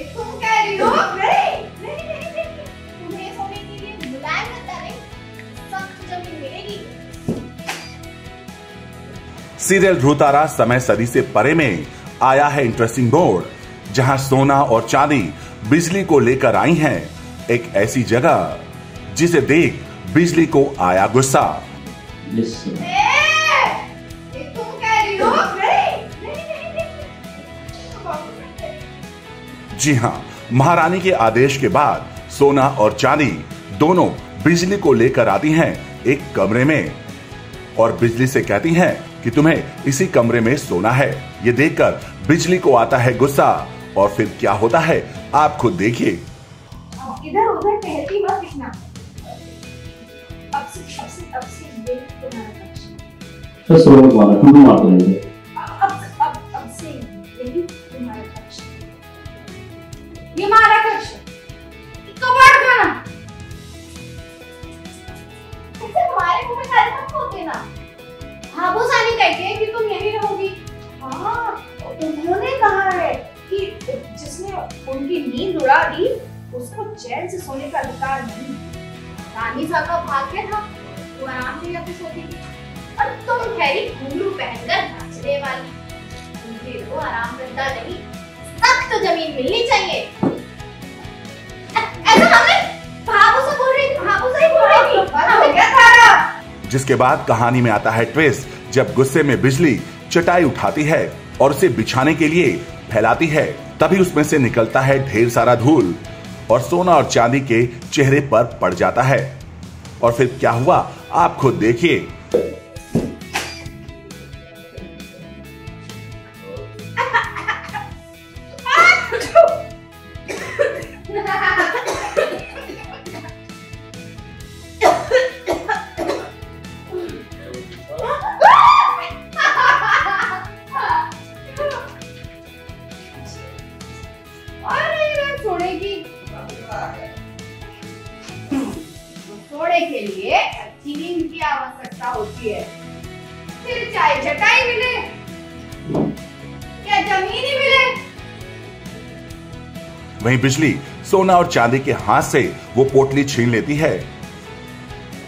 तुम कह रही हो? नहीं, तुम्हें सोने के लिए मुलायम गद्दा नहीं, सख्त जमीन मिलेगी। सीरियल ध्रुवतारा समय सदी से परे में आया है इंटरेस्टिंग मोड़, जहां सोना और चांदी बिजली को लेकर आई हैं एक ऐसी जगह जिसे देख बिजली को आया गुस्सा। तुम कह रही हो? जी हां, महारानी के आदेश के बाद सोना और चांदी दोनों बिजली को लेकर आती हैं एक कमरे में और बिजली से कहती हैं कि तुम्हें इसी कमरे में सोना है। ये देखकर बिजली को आता है गुस्सा और फिर क्या होता है आप खुद देखिए। इधर उधर टहलती मत दिखना। अब से ये तुम्हारा पक्ष। तो सुनो तुम्हारा तुम मारते रहेंगे। अब से यही तुम्हारा पक्ष। ये हमारा पक्ष। कबाड़ खाना। ऐसे हमारे मुंह में गाली मत बोलते ना। भाभूसानी कहते हैं कि तुम यहीं रहोगी। हाँ, उन्होंने कहा है कि जिसने उनकी नींद उड़ा दी उसको चैन से सोने का अधिकार नहीं। रानी साहब का भाग्य था, वो आराम से यहाँ पे सोती थी और तुम ठहरी घुंघरू पहनकर नाचने वाली। मुझे तो आराम गद्दा नहीं, सख्त जमीन मिलनी चाहिए। ऐसा हमने भाभू से बोल रही थी, भाभू से ही बोल रही थी। हमें क्या था? जिसके बाद कहानी में आता है ट्विस्ट, जब गुस्से में बिजली चटाई उठाती है और उसे बिछाने के लिए फैलाती है, तभी उसमें से निकलता है ढेर सारा धूल और सोना और चांदी के चेहरे पर पड़ जाता है। और फिर क्या हुआ आप खुद देखिए। सोने के लिए अच्छी नींद की आवश्यकता होती है। फिर चाहे चटाई मिले या जमीन ही मिले। वहीं बिजली सोना और चांदी के हाथ से वो पोटली छीन लेती है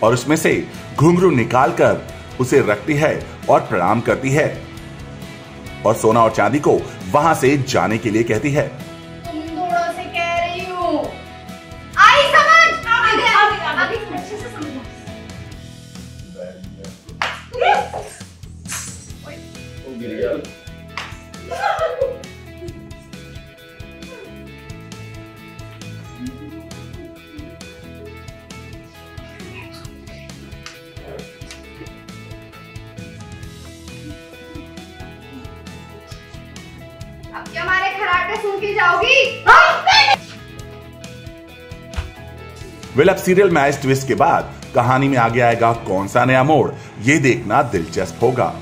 और उसमें से घुंघरू निकालकर उसे रखती है और प्रणाम करती है और सोना और चांदी को वहां से जाने के लिए कहती है। तुम दोनों से कह रही हूँ, आई समझ? आगे अच्छे से समझो। अब क्या हमारे खराटे सुन के जाओगी? वेल, अब सीरियल में इस ट्विस्ट के बाद कहानी में आगे आएगा कौन सा नया मोड़, ये देखना दिलचस्प होगा।